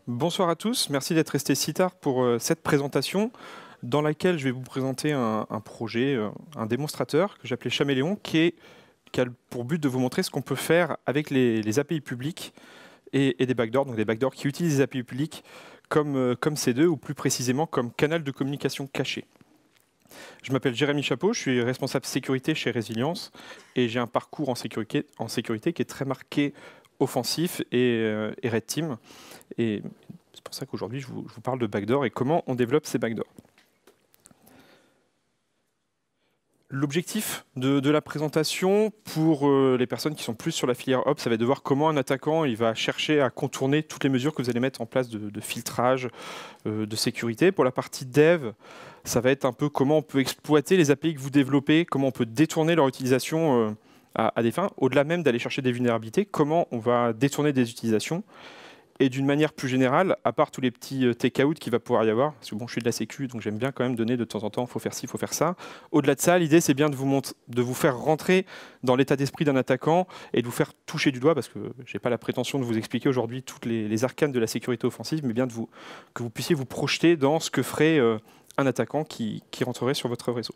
Bonsoir à tous, merci d'être restés si tard pour cette présentation dans laquelle je vais vous présenter un projet, un démonstrateur que j'appelais Chaméléon qui a pour but de vous montrer ce qu'on peut faire avec les API publiques et des backdoors, donc des backdoors qui utilisent les API publiques comme ces deux, ou plus précisément comme canal de communication caché. Je m'appelle Jérémy Chapeau, je suis responsable sécurité chez Résilience et j'ai un parcours en sécurité qui est très marqué offensif et Red Team. Et c'est pour ça qu'aujourd'hui, je vous parle de backdoor et comment on développe ces backdoors. L'objectif de la présentation, pour les personnes qui sont plus sur la filière Ops, ça va être de voir comment un attaquant il va chercher à contourner toutes les mesures que vous allez mettre en place de filtrage, de sécurité. Pour la partie dev, ça va être un peu comment on peut exploiter les API que vous développez, comment on peut détourner leur utilisation à des fins, au-delà même d'aller chercher des vulnérabilités, comment on va détourner des utilisations. Et d'une manière plus générale, à part tous les petits take-out qu'il va pouvoir y avoir, parce que bon, je suis de la sécu, donc j'aime bien quand même donner de temps en temps, il faut faire ci, il faut faire ça. Au-delà de ça, l'idée, c'est bien de vous faire rentrer dans l'état d'esprit d'un attaquant et de vous faire toucher du doigt, parce que je n'ai pas la prétention de vous expliquer aujourd'hui toutes les arcanes de la sécurité offensive, mais bien que vous puissiez vous projeter dans ce que ferait un attaquant qui rentrerait sur votre réseau.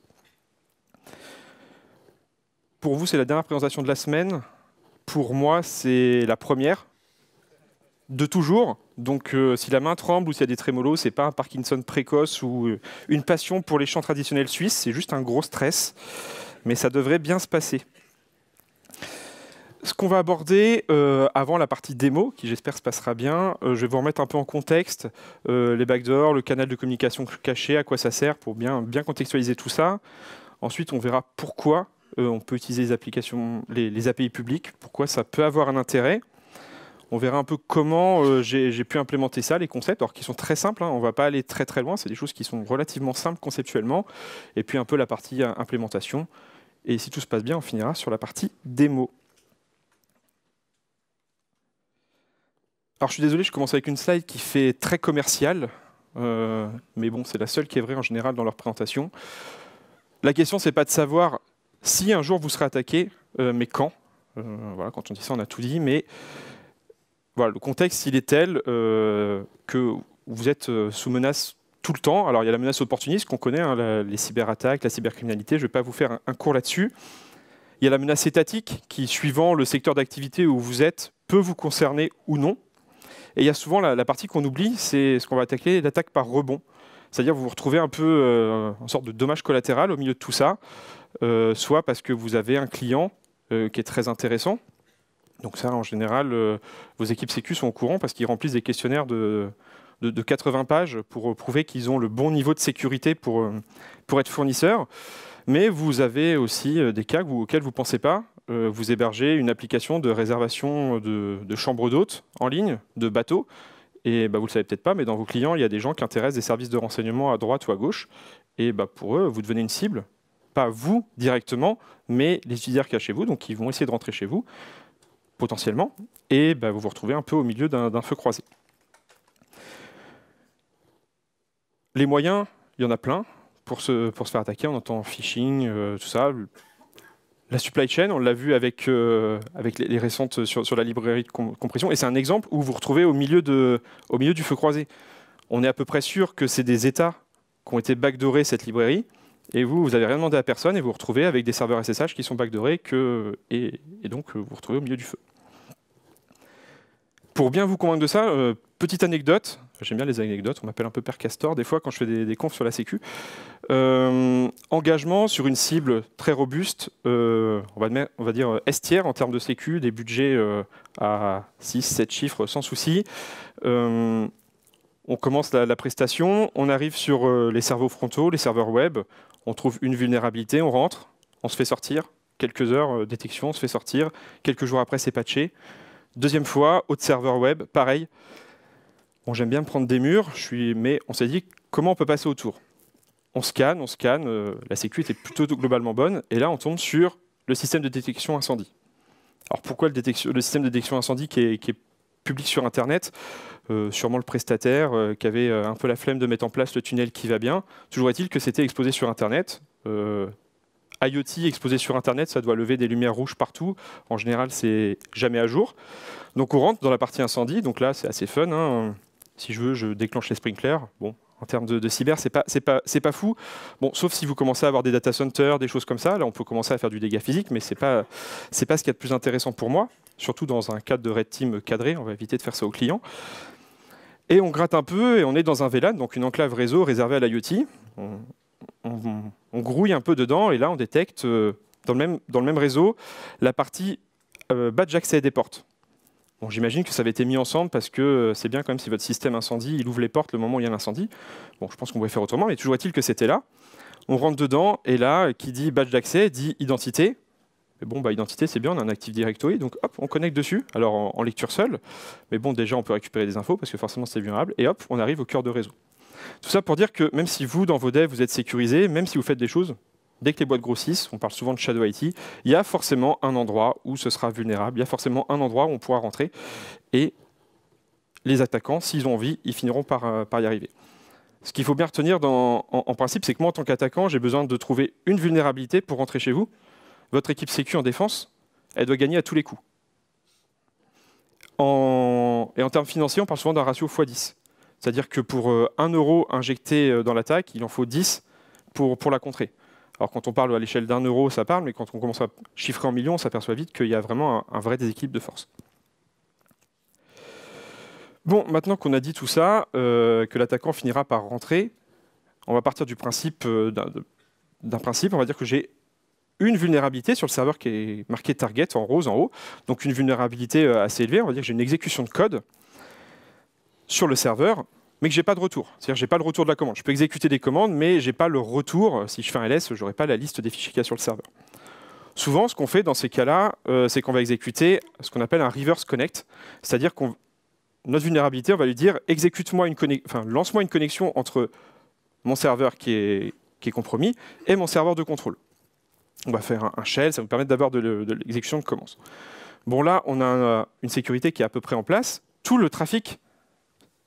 Pour vous, c'est la dernière présentation de la semaine. Pour moi, c'est la première de toujours. Donc si la main tremble ou s'il y a des trémolos, c'est pas un Parkinson précoce ou une passion pour les chants traditionnels suisses, c'est juste un gros stress. Mais ça devrait bien se passer. Ce qu'on va aborder avant la partie démo, qui j'espère se passera bien, je vais vous remettre un peu en contexte les backdoors, le canal de communication caché, à quoi ça sert, pour bien contextualiser tout ça. Ensuite, on verra pourquoi on peut utiliser les API publiques, pourquoi ça peut avoir un intérêt. On verra un peu comment j'ai pu implémenter ça, les concepts, alors qui sont très simples, hein, on ne va pas aller très très loin, c'est des choses qui sont relativement simples conceptuellement, et puis un peu la partie implémentation. Et si tout se passe bien, on finira sur la partie démo. Alors je suis désolé, je commence avec une slide qui fait très commercial, mais bon, c'est la seule qui est vraie en général dans leur présentation. La question, c'est pas de savoir si un jour vous serez attaqué, mais quand. Voilà, quand on dit ça, on a tout dit, mais voilà, le contexte, il est tel que vous êtes sous menace tout le temps. Alors, il y a la menace opportuniste qu'on connaît, hein, les cyberattaques, la cybercriminalité. Je ne vais pas vous faire un cours là-dessus. Il y a la menace étatique qui, suivant le secteur d'activité où vous êtes, peut vous concerner ou non. Et il y a souvent la partie qu'on oublie, c'est ce qu'on va attaquer, l'attaque par rebond. C'est-à-dire vous vous retrouvez un peu en sorte de dommage collatéral au milieu de tout ça, soit parce que vous avez un client qui est très intéressant. Donc ça, en général, vos équipes sécu sont au courant parce qu'ils remplissent des questionnaires de 80 pages pour prouver qu'ils ont le bon niveau de sécurité pour être fournisseur. Mais vous avez aussi des cas auxquels vous ne pensez pas. Vous hébergez une application de réservation de chambres d'hôtes en ligne, de bateaux. Et vous ne le savez peut-être pas, mais dans vos clients, il y a des gens qui intéressent des services de renseignement à droite ou à gauche. Et pour eux, vous devenez une cible. Pas vous directement, mais les utilisateurs qu'il y a chez vous. Donc ils vont essayer de rentrer chez vous potentiellement, et vous vous retrouvez un peu au milieu d'un feu croisé. Les moyens, il y en a plein pour se faire attaquer. On entend phishing, tout ça. La supply chain, on l'a vu avec les récentes sur la librairie de compression, et c'est un exemple où vous vous retrouvez au milieu du feu croisé. On est à peu près sûr que c'est des États qui ont été backdoorés cette librairie, et vous n'avez rien demandé à personne, et vous vous retrouvez avec des serveurs SSH qui sont backdoorés, et donc vous vous retrouvez au milieu du feu. Pour bien vous convaincre de ça, petite anecdote, j'aime bien les anecdotes, on m'appelle un peu Père Castor des fois quand je fais des confs sur la sécu. Engagement sur une cible très robuste, on va dire S-tier en termes de sécu, des budgets à 6-7 chiffres sans souci. On commence la prestation, on arrive sur les serveurs frontaux, les serveurs web, on trouve une vulnérabilité, on rentre, on se fait sortir, quelques heures détection, on se fait sortir, quelques jours après c'est patché. Deuxième fois, autre serveur web, pareil. Bon, j'aime bien me prendre des murs, mais on s'est dit comment on peut passer autour. On scanne, la sécu était plutôt globalement bonne, et là on tombe sur le système de détection incendie. Alors pourquoi le système de détection incendie qui est public sur Internet, sûrement le prestataire qui avait un peu la flemme de mettre en place le tunnel qui va bien. Toujours est-il que c'était exposé sur Internet. IoT exposé sur Internet, ça doit lever des lumières rouges partout. En général, c'est jamais à jour. Donc on rentre dans la partie incendie. Donc là, c'est assez fun, hein. Si je veux, je déclenche les sprinklers. Bon, en termes de cyber, c'est pas fou. Bon, sauf si vous commencez à avoir des data centers, des choses comme ça. Là, on peut commencer à faire du dégât physique, mais c'est pas ce qu'il y a de plus intéressant pour moi, surtout dans un cadre de Red Team cadré. On va éviter de faire ça aux clients. Et on gratte un peu et on est dans un VLAN, donc une enclave réseau réservée à l'IoT. On grouille un peu dedans et là, on détecte dans le même réseau la partie badge accès des portes. Bon, j'imagine que ça avait été mis ensemble parce que c'est bien quand même si votre système incendie, il ouvre les portes le moment où il y a l'incendie. Bon, je pense qu'on pouvait faire autrement, mais toujours est-il que c'était là. On rentre dedans et là, qui dit badge d'accès dit identité. Mais bon, identité, c'est bien, on a un Active Directory, donc hop, on connecte dessus. Alors en lecture seule, mais bon, déjà, on peut récupérer des infos parce que forcément, c'est vulnérable. Et hop, on arrive au cœur de réseau. Tout ça pour dire que même si vous, dans vos devs, vous êtes sécurisé, même si vous faites des choses, dès que les boîtes grossissent, on parle souvent de Shadow IT, il y a forcément un endroit où ce sera vulnérable, il y a forcément un endroit où on pourra rentrer, et les attaquants, s'ils ont envie, ils finiront par y arriver. Ce qu'il faut bien retenir en principe, c'est que moi, en tant qu'attaquant, j'ai besoin de trouver une vulnérabilité pour rentrer chez vous. Votre équipe sécu en défense, elle doit gagner à tous les coups. Et en termes financiers, on parle souvent d'un ratio x10. C'est-à-dire que pour 1 euro injecté dans l'attaque, il en faut 10 pour la contrer. Alors quand on parle à l'échelle d'1 euro, ça parle, mais quand on commence à chiffrer en millions, on s'aperçoit vite qu'il y a vraiment un vrai déséquilibre de force. Bon, maintenant qu'on a dit tout ça, que l'attaquant finira par rentrer, on va partir du principe d'un principe, on va dire que j'ai une vulnérabilité sur le serveur qui est marqué target en rose en haut, donc une vulnérabilité assez élevée, on va dire que j'ai une exécution de code sur le serveur, mais que je n'ai pas de retour. C'est-à-dire que je n'ai pas le retour de la commande. Je peux exécuter des commandes, mais je n'ai pas le retour. Si je fais un ls, je n'aurai pas la liste des fichiers qu'il y a sur le serveur. Souvent, ce qu'on fait dans ces cas-là, c'est qu'on va exécuter ce qu'on appelle un reverse connect, c'est-à-dire que notre vulnérabilité, on va lui dire exécute-moi lance-moi une connexion entre mon serveur qui est compromis et mon serveur de contrôle. On va faire un shell, ça va nous permettre d'avoir de l'exécution de commence. Bon, là, on a une sécurité qui est à peu près en place. Tout le trafic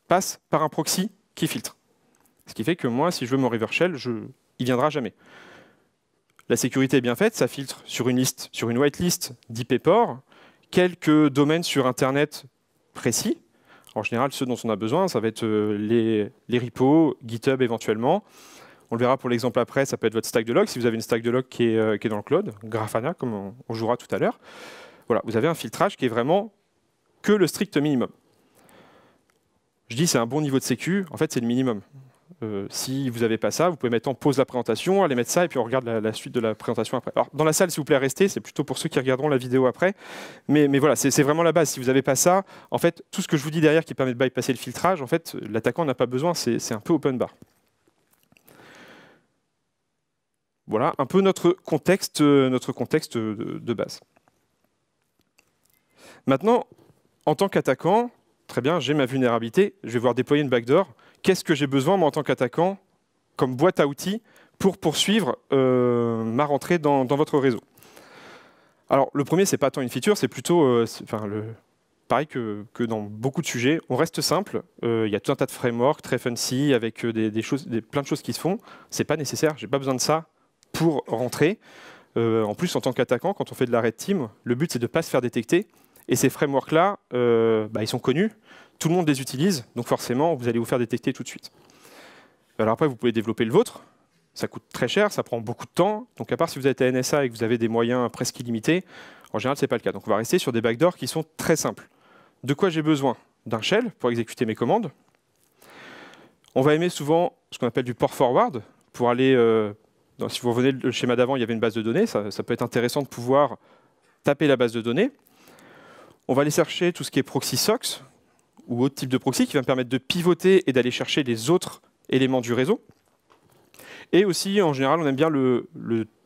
passe par un proxy qui filtre. Ce qui fait que moi, si je veux mon reverse shell, il ne viendra jamais. La sécurité est bien faite, ça filtre sur une liste, sur une whitelist d'IP port, quelques domaines sur Internet précis. En général, ceux dont on a besoin, ça va être les repos, GitHub éventuellement. On le verra pour l'exemple après, ça peut être votre stack de log. Si vous avez une stack de log qui est dans le cloud, Grafana, comme on jouera tout à l'heure, voilà, vous avez un filtrage qui est vraiment que le strict minimum. Je dis c'est un bon niveau de sécu, en fait c'est le minimum. Si vous n'avez pas ça, vous pouvez mettre en pause la présentation, aller mettre ça et puis on regarde la suite de la présentation après. Alors dans la salle, s'il vous plaît, restez, c'est plutôt pour ceux qui regarderont la vidéo après. Mais voilà, c'est vraiment la base. Si vous n'avez pas ça, en fait, tout ce que je vous dis derrière qui permet de bypasser le filtrage, en fait, l'attaquant n'a pas besoin, c'est un peu open bar. Voilà un peu notre contexte de base. Maintenant, en tant qu'attaquant, très bien, j'ai ma vulnérabilité, je vais voir déployer une backdoor. Qu'est-ce que j'ai besoin, moi, en tant qu'attaquant, comme boîte à outils, pour poursuivre ma rentrée dans votre réseau? Alors, le premier, ce n'est pas tant une feature, c'est plutôt, pareil que dans beaucoup de sujets, on reste simple. Il y a tout un tas de frameworks très fancy, avec plein de choses qui se font. Ce n'est pas nécessaire, je n'ai pas besoin de ça pour rentrer. En plus, en tant qu'attaquant, quand on fait de la red team, le but, c'est de ne pas se faire détecter. Et ces frameworks-là, ils sont connus. Tout le monde les utilise, donc forcément, vous allez vous faire détecter tout de suite. Alors après, vous pouvez développer le vôtre. Ça coûte très cher, ça prend beaucoup de temps. Donc à part si vous êtes à NSA et que vous avez des moyens presque illimités, en général, ce n'est pas le cas. Donc on va rester sur des backdoors qui sont très simples. De quoi j'ai besoin? D'un shell pour exécuter mes commandes. On va aimer souvent ce qu'on appelle du port forward. Pour aller, si vous revenez le schéma d'avant, il y avait une base de données. Ça peut être intéressant de pouvoir taper la base de données. On va aller chercher tout ce qui est proxy SOX, ou autre type de proxy qui va me permettre de pivoter et d'aller chercher les autres éléments du réseau. Et aussi, en général, on aime bien le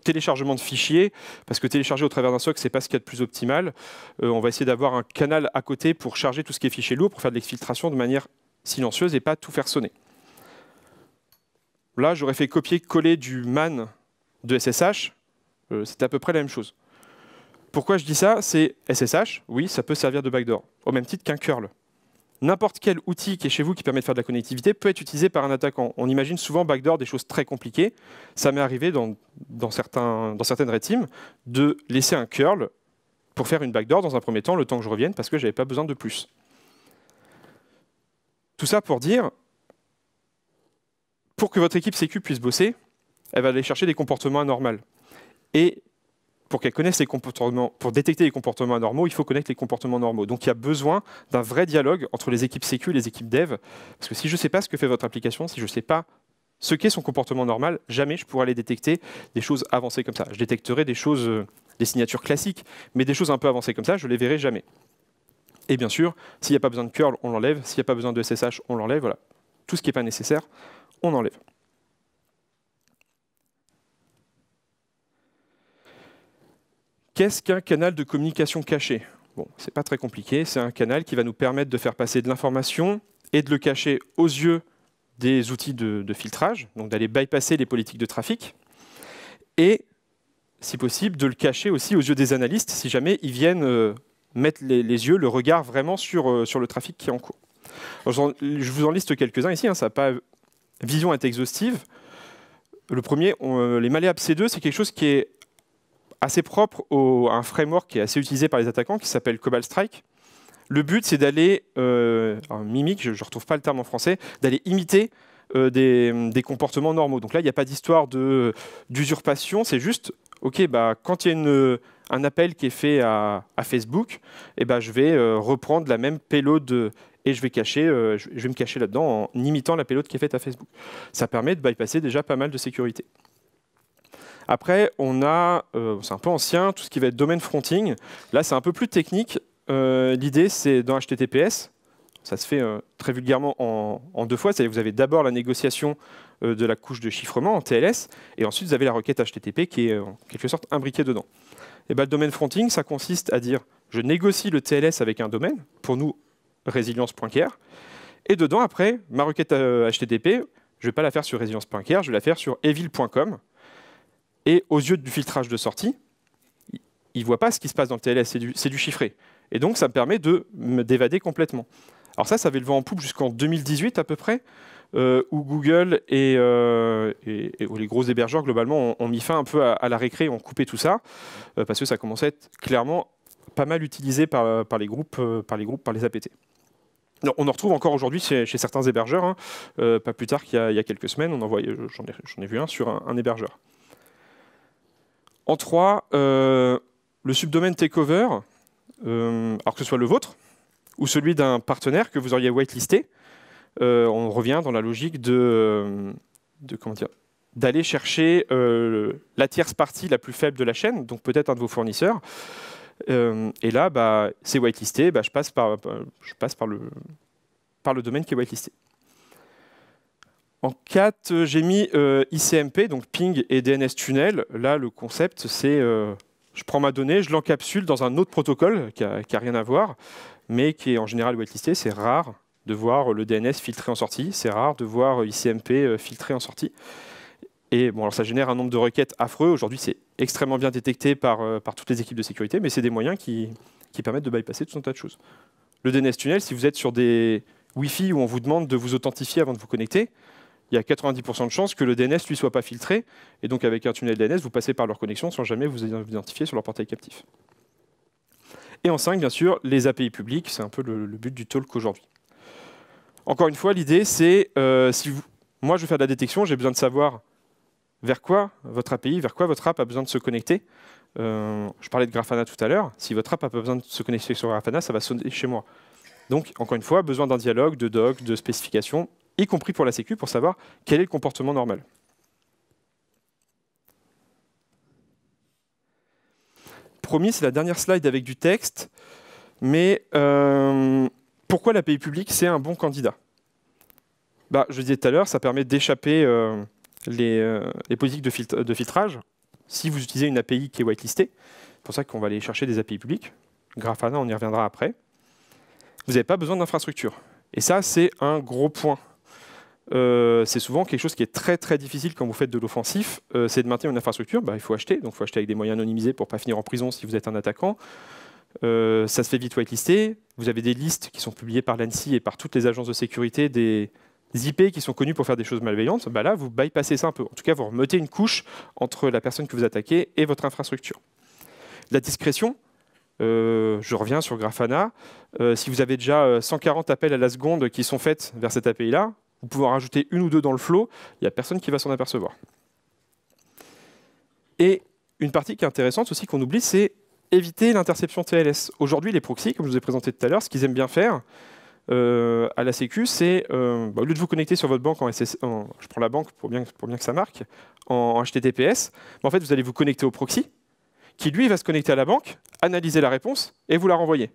téléchargement de fichiers, parce que télécharger au travers d'un SOC, ce n'est pas ce qu'il y a de plus optimal. On va essayer d'avoir un canal à côté pour charger tout ce qui est fichier lourd, pour faire de l'exfiltration de manière silencieuse et pas tout faire sonner. Là, j'aurais fait copier-coller du man de SSH, c'était à peu près la même chose. Pourquoi je dis ça? C'est SSH, oui, ça peut servir de backdoor, au même titre qu'un curl. N'importe quel outil qui est chez vous qui permet de faire de la connectivité peut être utilisé par un attaquant. On imagine souvent backdoor des choses très compliquées. Ça m'est arrivé dans certaines red teams de laisser un curl pour faire une backdoor dans un premier temps, le temps que je revienne, parce que je n'avais pas besoin de plus. Tout ça pour dire, pour que votre équipe sécu puisse bosser, elle va aller chercher des comportements anormaux. Et pour qu'elle connaisse les comportements, pour détecter les comportements anormaux, il faut connaître les comportements normaux. Donc il y a besoin d'un vrai dialogue entre les équipes sécu et les équipes dev. Parce que si je ne sais pas ce que fait votre application, si je ne sais pas ce qu'est son comportement normal, jamais je pourrai aller détecter des choses avancées comme ça. Je détecterai des choses, des signatures classiques, mais des choses un peu avancées comme ça, je ne les verrai jamais. Et bien sûr, s'il n'y a pas besoin de curl, on l'enlève. S'il n'y a pas besoin de SSH, on l'enlève. Voilà. Tout ce qui n'est pas nécessaire, on enlève. Qu'est-ce qu'un canal de communication caché? Bon, c'est pas très compliqué. C'est un canal qui va nous permettre de faire passer de l'information et de le cacher aux yeux des outils de filtrage, donc d'aller bypasser les politiques de trafic, et, si possible, de le cacher aussi aux yeux des analystes, si jamais ils viennent mettre les yeux, le regard vraiment sur le trafic qui est en cours. Alors, je vous en liste quelques-uns ici, hein, ça n'a pas vision être exhaustive. Le premier, les malléables C2, c'est quelque chose qui est assez propre à un framework qui est assez utilisé par les attaquants, qui s'appelle Cobalt Strike. Le but, c'est d'aller, mimique, je ne retrouve pas le terme en français, d'aller imiter des comportements normaux. Donc là, il n'y a pas d'histoire d'usurpation, c'est juste, OK, bah, quand il y a un appel qui est fait à Facebook, eh ben, je vais reprendre la même payload et je vais me cacher là-dedans en imitant la payload qui est faite à Facebook. Ça permet de bypasser déjà pas mal de sécurité. Après, on a, c'est un peu ancien, tout ce qui va être domaine fronting. Là, c'est un peu plus technique. L'idée, c'est dans HTTPS, ça se fait très vulgairement en deux fois. Vous avez d'abord la négociation de la couche de chiffrement en TLS, et ensuite vous avez la requête HTTP qui est en quelque sorte imbriquée dedans. Et ben, le domaine fronting, ça consiste à dire je négocie le TLS avec un domaine, pour nous resilience.care, et dedans, après, ma requête HTTP, je ne vais pas la faire sur resilience.care, je vais la faire sur evil.com, et aux yeux du filtrage de sortie, il ne voit pas ce qui se passe dans le TLS, c'est du chiffré. Et donc, ça me permet de d'évader complètement. Alors ça avait le vent en poupe jusqu'en 2018 à peu près, où Google et les gros hébergeurs, globalement, ont mis fin un peu à la récré, ont coupé tout ça, parce que ça commençait à être clairement pas mal utilisé par les groupes, par les APT. Alors, on en retrouve encore aujourd'hui chez certains hébergeurs, hein, pas plus tard qu'il y a quelques semaines, j'en ai vu un sur un hébergeur. En 3, le subdomaine takeover, alors que ce soit le vôtre ou celui d'un partenaire que vous auriez whitelisté, on revient dans la logique d'aller chercher la tierce partie la plus faible de la chaîne, donc peut-être un de vos fournisseurs. Et là, bah, c'est whitelisté, bah, je passe par le domaine qui est whitelisté. En 4, j'ai mis ICMP, donc ping et DNS tunnel. Là, le concept, c'est je prends ma donnée, je l'encapsule dans un autre protocole qui a rien à voir, mais qui est en général whitelisté. C'est rare de voir le DNS filtré en sortie, c'est rare de voir ICMP filtré en sortie. Et bon, alors ça génère un nombre de requêtes affreux. Aujourd'hui, c'est extrêmement bien détecté par toutes les équipes de sécurité, mais c'est des moyens qui permettent de bypasser tout un tas de choses. Le DNS tunnel, si vous êtes sur des Wi-Fi où on vous demande de vous authentifier avant de vous connecter, il y a 90% de chances que le DNS lui soit pas filtré, et donc avec un tunnel DNS, vous passez par leur connexion sans jamais vous identifier sur leur portail captif. Et en 5, bien sûr, les API publiques, c'est un peu le but du talk aujourd'hui. Encore une fois, l'idée, c'est, moi je veux faire de la détection, j'ai besoin de savoir vers quoi votre API, vers quoi votre app a besoin de se connecter. Je parlais de Grafana tout à l'heure, si votre app a pas besoin de se connecter sur Grafana, ça va sonner chez moi. Donc, encore une fois, besoin d'un dialogue, de doc, de spécification, y compris pour la sécu, pour savoir quel est le comportement normal. Promis, c'est la dernière slide avec du texte, mais pourquoi l'API publique, c'est un bon candidat? Bah, je disais tout à l'heure, ça permet d'échapper les politiques de filtrage. Si vous utilisez une API qui est whitelistée, c'est pour ça qu'on va aller chercher des API publiques. Grafana, on y reviendra après. Vous n'avez pas besoin d'infrastructure. Et ça, c'est un gros point. C'est souvent quelque chose qui est très très difficile quand vous faites de l'offensif, c'est de maintenir une infrastructure. Bah, il faut acheter, donc il faut acheter avec des moyens anonymisés pour ne pas finir en prison si vous êtes un attaquant. Ça se fait vite whitelisté. Vous avez des listes qui sont publiées par l'ANSSI et par toutes les agences de sécurité, des IP qui sont connus pour faire des choses malveillantes. Bah là, vous bypassez ça un peu. En tout cas, vous remettez une couche entre la personne que vous attaquez et votre infrastructure. La discrétion, Je reviens sur Grafana. Si vous avez déjà 140 appels à la seconde qui sont faits vers cette API-là, vous pouvez en rajouter une ou deux dans le flow, il n'y a personne qui va s'en apercevoir. Et une partie qui est intéressante aussi qu'on oublie, c'est éviter l'interception TLS. Aujourd'hui, les proxys, comme je vous ai présenté tout à l'heure, ce qu'ils aiment bien faire à la Sécu, c'est au lieu de vous connecter sur votre banque je prends la banque pour bien que ça marque, en HTTPS, en fait, vous allez vous connecter au proxy, qui lui va se connecter à la banque, analyser la réponse et vous la renvoyer.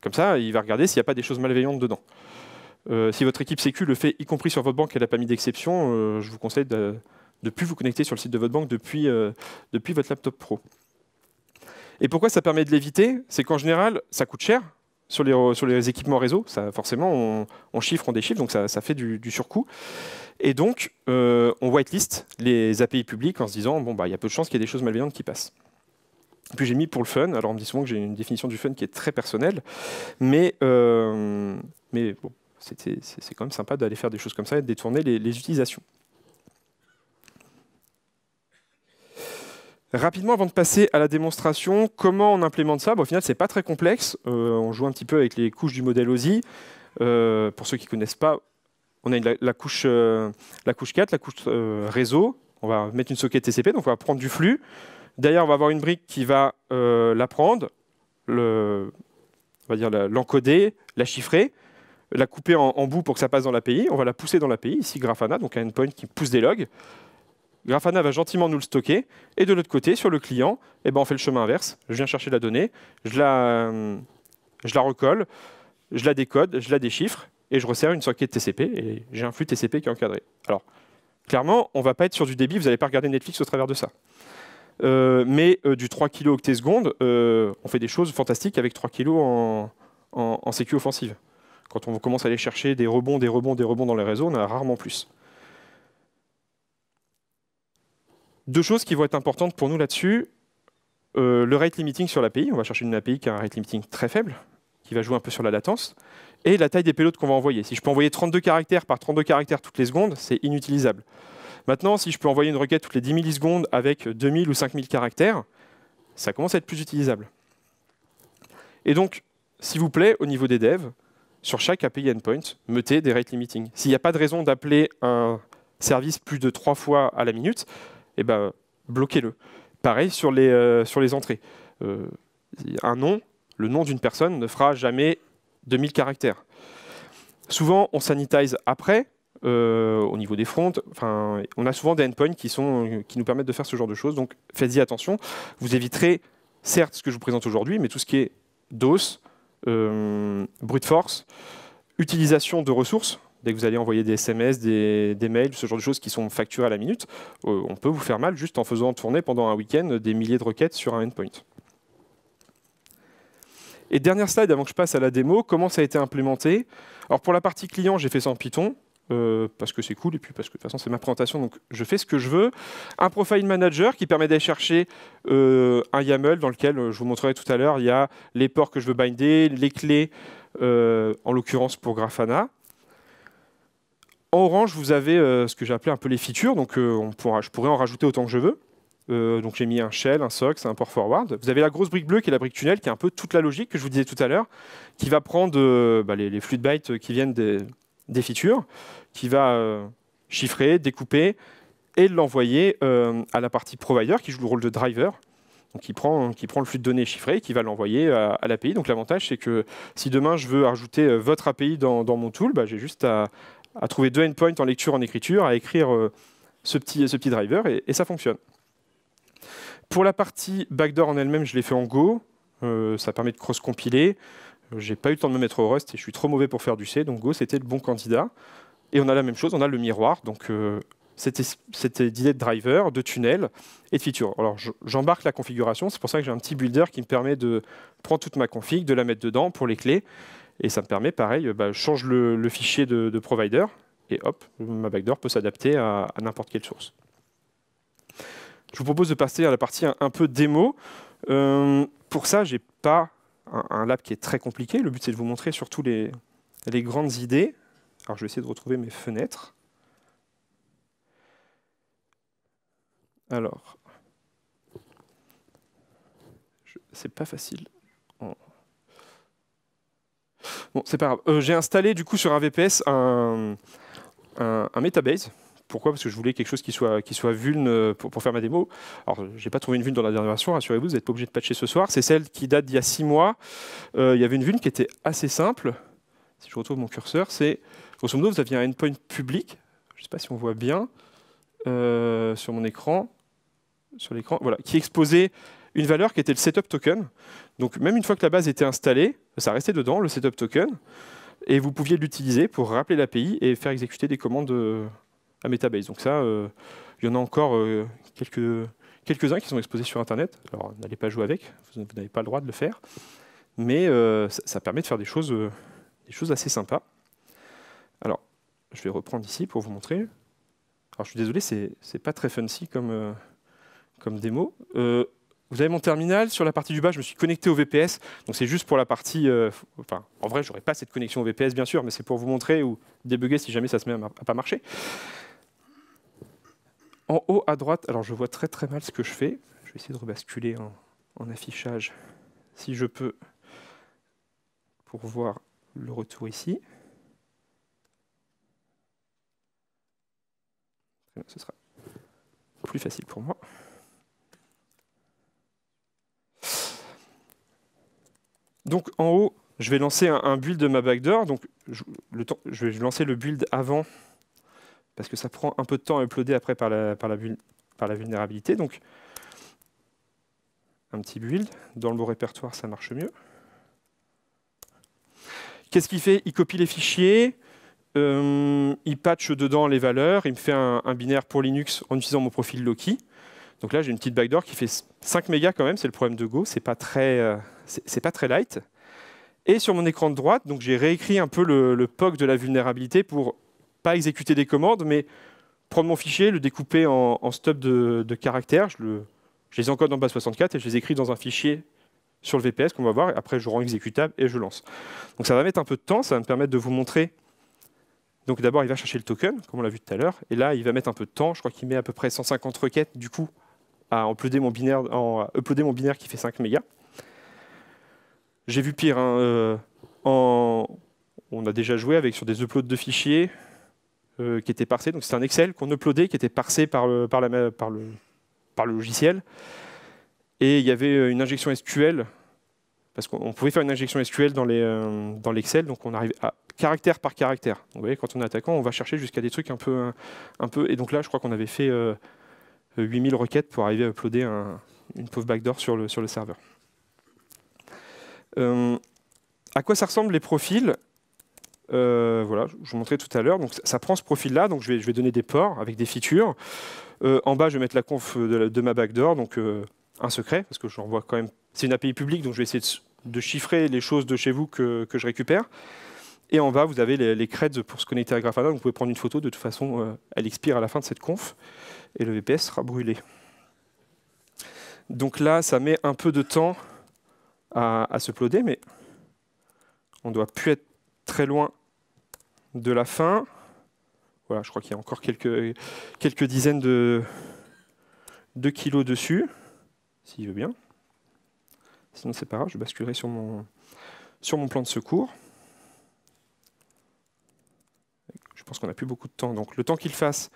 Comme ça, il va regarder s'il n'y a pas des choses malveillantes dedans. Si votre équipe Sécu le fait, y compris sur votre banque, elle n'a pas mis d'exception, je vous conseille de ne plus vous connecter sur le site de votre banque depuis votre laptop pro. Et pourquoi ça permet de l'éviter? C'est qu'en général, ça coûte cher sur les équipements réseau. Ça, forcément, on chiffre, on déchiffre, donc ça fait du surcoût. Et donc, on whitelist les API publiques en se disant, bon, bah, il y a peu de chances qu'il y ait des choses malveillantes qui passent. Puis j'ai mis pour le fun, alors on me dit souvent que j'ai une définition du fun qui est très personnelle, mais bon, c'est quand même sympa d'aller faire des choses comme ça et de détourner les utilisations. Rapidement, avant de passer à la démonstration, comment on implémente ça? Au final, c'est pas très complexe. On joue un petit peu avec les couches du modèle OSI. Pour ceux qui ne connaissent pas, on a la couche 4, la couche réseau. On va mettre une socket TCP, donc on va prendre du flux. Derrière, on va avoir une brique qui va la prendre, l'encoder, la chiffrer, la couper en bouts pour que ça passe dans l'API. On va la pousser dans l'API, ici Grafana, donc un endpoint qui pousse des logs. Grafana va gentiment nous le stocker. Et de l'autre côté, sur le client, on fait le chemin inverse. Je viens chercher la donnée, je la recolle, je la décode, je la déchiffre, et je resserre une socket TCP, et j'ai un flux TCP qui est encadré. Alors, clairement, on ne va pas être sur du débit, vous n'allez pas regarder Netflix au travers de ça. Mais du 3 kg octet-seconde, on fait des choses fantastiques avec 3 kg en sécu offensive. Quand on commence à aller chercher des rebonds dans les réseaux, on a rarement plus. Deux choses qui vont être importantes pour nous là-dessus. Le rate limiting sur l'API, on va chercher une API qui a un rate limiting très faible, qui va jouer un peu sur la latence, et la taille des payloads qu'on va envoyer. Si je peux envoyer 32 caractères par 32 caractères toutes les secondes, c'est inutilisable. Maintenant, si je peux envoyer une requête toutes les 10 millisecondes avec 2000 ou 5000 caractères, ça commence à être plus utilisable. Et donc, s'il vous plaît, au niveau des devs, sur chaque API endpoint, mettez des rate limiting. S'il n'y a pas de raison d'appeler un service plus de 3 fois à la minute, bloquez-le. Pareil sur les entrées. Le nom d'une personne ne fera jamais 2000 caractères. Souvent, on sanitise après, au niveau des fronts. On a souvent des endpoints qui nous permettent de faire ce genre de choses. Donc, faites-y attention. Vous éviterez, certes, ce que je vous présente aujourd'hui, mais tout ce qui est DOS, brute force, utilisation de ressources. Dès que vous allez envoyer des SMS, des mails, ce genre de choses qui sont facturées à la minute, on peut vous faire mal juste en faisant tourner pendant un week-end des milliers de requêtes sur un endpoint. Et dernière slide avant que je passe à la démo, comment ça a été implémenté. Alors pour la partie client, j'ai fait ça en Python, parce que c'est cool, et puis parce que de toute façon c'est ma présentation, donc je fais ce que je veux. Un profile manager qui permet d'aller chercher un YAML dans lequel, je vous montrerai tout à l'heure, il y a les ports que je veux binder, les clés, en l'occurrence pour Grafana. En orange, vous avez ce que j'ai appelé un peu les features, donc je pourrais en rajouter autant que je veux. Donc j'ai mis un shell, un SOX, un port forward. Vous avez la grosse brique bleue qui est la brique tunnel, qui est un peu toute la logique que je vous disais tout à l'heure, qui va prendre les flux de bytes qui viennent des features, qui va chiffrer, découper et l'envoyer à la partie provider qui joue le rôle de driver. Donc qui prend le flux de données chiffré et qui va l'envoyer à l'API. Donc l'avantage, c'est que si demain je veux ajouter votre API dans mon tool, j'ai juste à trouver deux endpoints en lecture, en écriture, à écrire ce petit driver et ça fonctionne. Pour la partie backdoor en elle-même, je l'ai fait en Go. Ça permet de cross-compiler. J'ai pas eu le temps de me mettre au Rust et je suis trop mauvais pour faire du C, donc Go, c'était le bon candidat. Et on a la même chose, on a le miroir, donc cette idée de driver, de tunnel et de feature. Alors j'embarque la configuration, c'est pour ça que j'ai un petit builder qui me permet de prendre toute ma config, de la mettre dedans pour les clés. Et ça me permet, pareil, je change le fichier de provider et hop, ma backdoor peut s'adapter à n'importe quelle source. Je vous propose de passer à la partie un peu démo. Pour ça, je n'ai pas un lab qui est très compliqué. Le but, c'est de vous montrer surtout les grandes idées. Alors, je vais essayer de retrouver mes fenêtres. Alors, c'est pas facile. Bon, c'est pas grave. J'ai installé du coup sur un VPS un Metabase. Pourquoi? Parce que je voulais quelque chose qui soit vuln pour faire ma démo. Alors, j'ai pas trouvé une vuln dans la dernière version, rassurez-vous, vous n'êtes pas obligé de patcher ce soir. C'est celle qui date d'il y a 6 mois. Il y avait une vuln qui était assez simple. Si je retrouve mon curseur, c'est grosso modo, vous aviez un endpoint public. Je ne sais pas si on voit bien sur mon écran, sur l'écran, voilà, qui exposait une valeur qui était le setup token. Donc, même une fois que la base était installée, ça restait dedans, le setup token, et vous pouviez l'utiliser pour rappeler l'API et faire exécuter des commandes à Metabase. Donc ça, il y en a encore quelques-uns qui sont exposés sur Internet. Alors, n'allez pas jouer avec, vous n'avez pas le droit de le faire, mais ça permet de faire des choses assez sympas. Alors, je vais reprendre ici pour vous montrer. Alors, je suis désolé, c'est pas très fancy comme démo. Vous avez mon terminal. Sur la partie du bas, je me suis connecté au VPS. Donc, c'est juste pour la partie... enfin, en vrai, je n'aurais pas cette connexion au VPS, bien sûr, mais c'est pour vous montrer ou débugger si jamais ça se met à pas marcher. En haut à droite, alors je vois très très mal ce que je fais. Je vais essayer de rebasculer en affichage, si je peux, pour voir le retour ici. Ce sera plus facile pour moi. Donc en haut, je vais lancer un build de ma backdoor. Donc je vais lancer le build avant, parce que ça prend un peu de temps à uploader après par la vulnérabilité. Donc un petit build, dans le beau répertoire, ça marche mieux. Qu'est-ce qu'il fait? Il copie les fichiers, il patch dedans les valeurs, il me fait un binaire pour Linux en utilisant mon profil Loki. Donc là, j'ai une petite backdoor qui fait 5 mégas quand même, c'est le problème de Go, c'est pas très light. Et sur mon écran de droite, donc j'ai réécrit un peu le POC de la vulnérabilité pour pas exécuter des commandes, mais prendre mon fichier, le découper en stub de caractères. Je les encode en base 64 et je les écris dans un fichier sur le VPS qu'on va voir. Et après, je rends exécutable et je lance. Donc ça va mettre un peu de temps, ça va me permettre de vous montrer. Donc d'abord, il va chercher le token, comme on l'a vu tout à l'heure. Et là, il va mettre un peu de temps. Je crois qu'il met à peu près 150 requêtes, du coup, à uploader mon binaire qui fait 5 mégas. J'ai vu pire. Hein, on a déjà joué sur des uploads de fichiers qui étaient parsés. Donc c'est un Excel qu'on uploadait, qui était parsé par le logiciel. Et il y avait une injection SQL, parce qu'on pouvait faire une injection SQL dans l'Excel, donc on arrivait à caractère par caractère. Donc, vous voyez, quand on est attaquant, on va chercher jusqu'à des trucs un peu... Et donc là, je crois qu'on avait fait 8000 requêtes pour arriver à uploader une pauvre backdoor sur le serveur. À quoi ça ressemble les profils? Voilà, je vous montrais tout à l'heure. Donc ça prend ce profil-là, donc je vais donner des ports avec des features. En bas, je vais mettre la conf de ma backdoor, donc un secret, parce que je renvoie quand même... C'est une API publique, donc je vais essayer de chiffrer les choses de chez vous que je récupère. Et en bas, vous avez les creds pour se connecter à Grafana. Donc vous pouvez prendre une photo, de toute façon, elle expire à la fin de cette conf, et le VPS sera brûlé. Donc là, ça met un peu de temps à se uploader, mais on ne doit plus être très loin de la fin. Voilà, je crois qu'il y a encore quelques dizaines de kilos dessus, s'il veut bien. Sinon, c'est pas grave, je basculerai sur mon plan de secours. Je pense qu'on n'a plus beaucoup de temps. Donc, le temps qu'il fasse,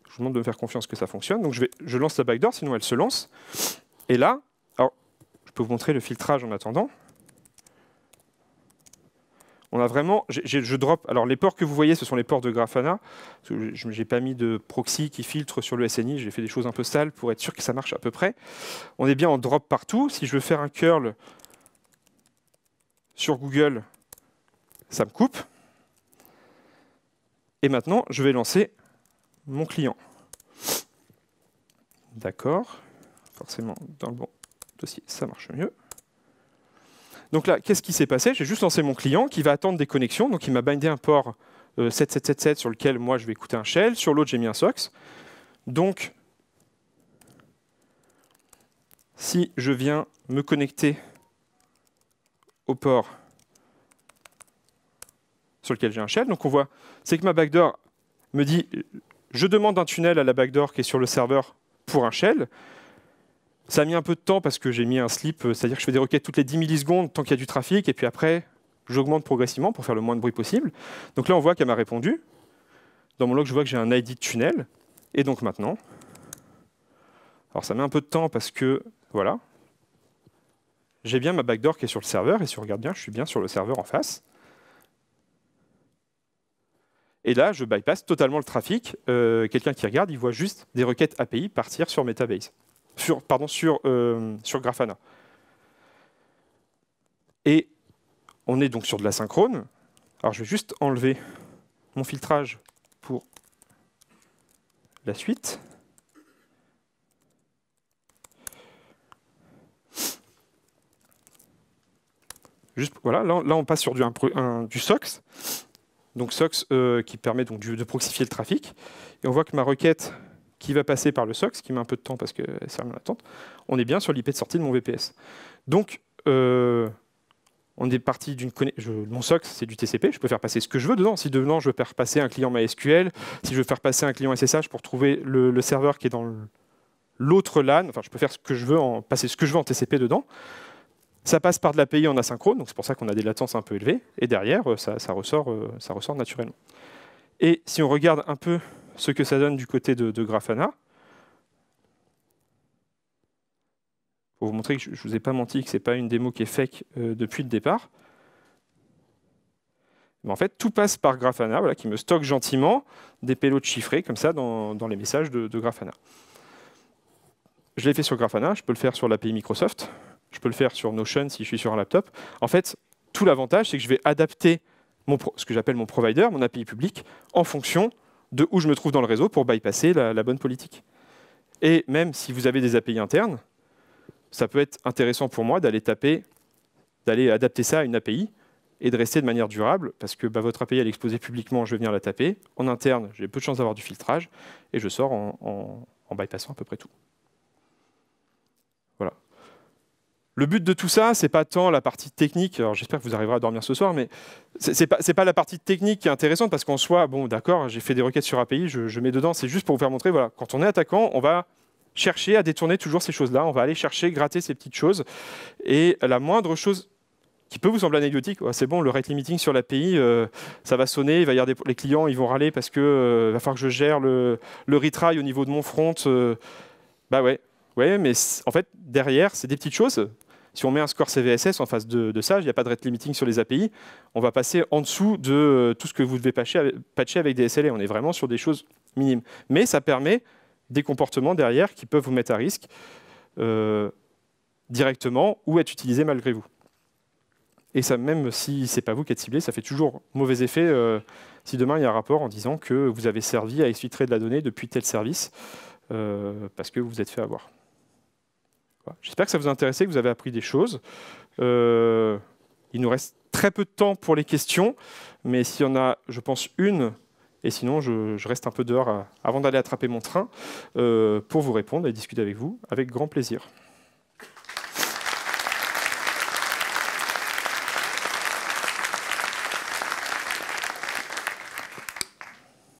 je vous demande de me faire confiance que ça fonctionne. Donc, je lance la backdoor, sinon elle se lance. Et là, alors, je peux vous montrer le filtrage en attendant. On a vraiment, je drop. Alors les ports que vous voyez, ce sont les ports de Grafana. Je n'ai pas mis de proxy qui filtre sur le SNI. J'ai fait des choses un peu sales pour être sûr que ça marche à peu près. On est bien en drop partout. Si je veux faire un curl sur Google, ça me coupe. Et maintenant, je vais lancer mon client. D'accord. Forcément, dans le bon dossier, ça marche mieux. Donc là, qu'est-ce qui s'est passé? J'ai juste lancé mon client qui va attendre des connexions. Donc il m'a bindé un port 7777 sur lequel moi je vais écouter un shell. Sur l'autre, j'ai mis un SOX. Donc, si je viens me connecter au port sur lequel j'ai un shell, donc on voit, c'est que ma backdoor me dit, je demande un tunnel à la backdoor qui est sur le serveur pour un shell. Ça a mis un peu de temps parce que j'ai mis un sleep, c'est-à-dire que je fais des requêtes toutes les 10 millisecondes tant qu'il y a du trafic, et puis après, j'augmente progressivement pour faire le moins de bruit possible. Donc là, on voit qu'elle m'a répondu. Dans mon log, je vois que j'ai un ID de tunnel. Et donc maintenant, alors ça met un peu de temps parce que, voilà, j'ai bien ma backdoor qui est sur le serveur. Et si on regarde bien, je suis bien sur le serveur en face. Et là, je bypass totalement le trafic. Quelqu'un qui regarde, il voit juste des requêtes API partir sur Metabase. Sur Grafana. Et on est donc sur de l'asynchrone. Alors je vais juste enlever mon filtrage pour la suite. Juste, voilà, là, on passe sur du SOX. Donc SOX qui permet donc de proxifier le trafic. Et on voit que ma requête qui va passer par le SOX, qui met un peu de temps parce que c'est en attente, on est bien sur l'IP de sortie de mon VPS. Donc, on est parti d'une connexion. Mon SOX, c'est du TCP, je peux faire passer ce que je veux dedans. Si dedans, je veux faire passer un client MySQL, si je veux faire passer un client SSH pour trouver le serveur qui est dans l'autre LAN, enfin, je peux faire ce que je veux, passer ce que je veux en TCP dedans. Ça passe par de l'API en asynchrone, donc c'est pour ça qu'on a des latences un peu élevées, et derrière, ça ressort naturellement. Et si on regarde un peu ce que ça donne du côté de Grafana, pour vous montrer que je ne vous ai pas menti, que ce n'est pas une démo qui est fake depuis le départ, mais en fait, tout passe par Grafana, voilà, qui me stocke gentiment des payloads chiffrés, comme ça, dans les messages de Grafana. Je l'ai fait sur Grafana, je peux le faire sur l'API Microsoft, je peux le faire sur Notion si je suis sur un laptop. En fait, tout l'avantage, c'est que je vais adapter ce que j'appelle mon provider, mon API public, en fonction de où je me trouve dans le réseau pour bypasser la bonne politique. Et même si vous avez des API internes, ça peut être intéressant pour moi d'aller adapter ça à une API et de rester de manière durable, parce que votre API, elle est exposée publiquement, je vais venir la taper. En interne, j'ai peu de chances d'avoir du filtrage, et je sors en bypassant à peu près tout. Voilà. Le but de tout ça, c'est pas tant la partie technique, alors j'espère que vous arriverez à dormir ce soir, mais c'est pas la partie technique qui est intéressante, parce qu'en soi, bon d'accord, j'ai fait des requêtes sur API, je mets dedans, c'est juste pour vous faire montrer, voilà, quand on est attaquant, on va chercher à détourner toujours ces choses-là, on va aller chercher, gratter ces petites choses, et la moindre chose qui peut vous sembler anecdotique, c'est bon, le rate limiting sur l'API, ça va sonner, il va y avoir les clients, ils vont râler parce que va falloir que je gère le retry au niveau de mon front, bah ouais, mais en fait, derrière, c'est des petites choses. Si on met un score CVSS en face de ça, il n'y a pas de rate limiting sur les API, on va passer en dessous de tout ce que vous devez patcher avec des SLA. On est vraiment sur des choses minimes. Mais ça permet des comportements derrière qui peuvent vous mettre à risque directement ou être utilisés malgré vous. Et ça, même si ce n'est pas vous qui êtes ciblé, ça fait toujours mauvais effet si demain il y a un rapport en disant que vous avez servi à exfiltrer de la donnée depuis tel service parce que vous vous êtes fait avoir. Voilà. J'espère que ça vous a intéressé, que vous avez appris des choses. Il nous reste très peu de temps pour les questions, mais s'il y en a, je pense, une, et sinon je reste un peu dehors avant d'aller attraper mon train pour vous répondre et discuter avec vous avec grand plaisir.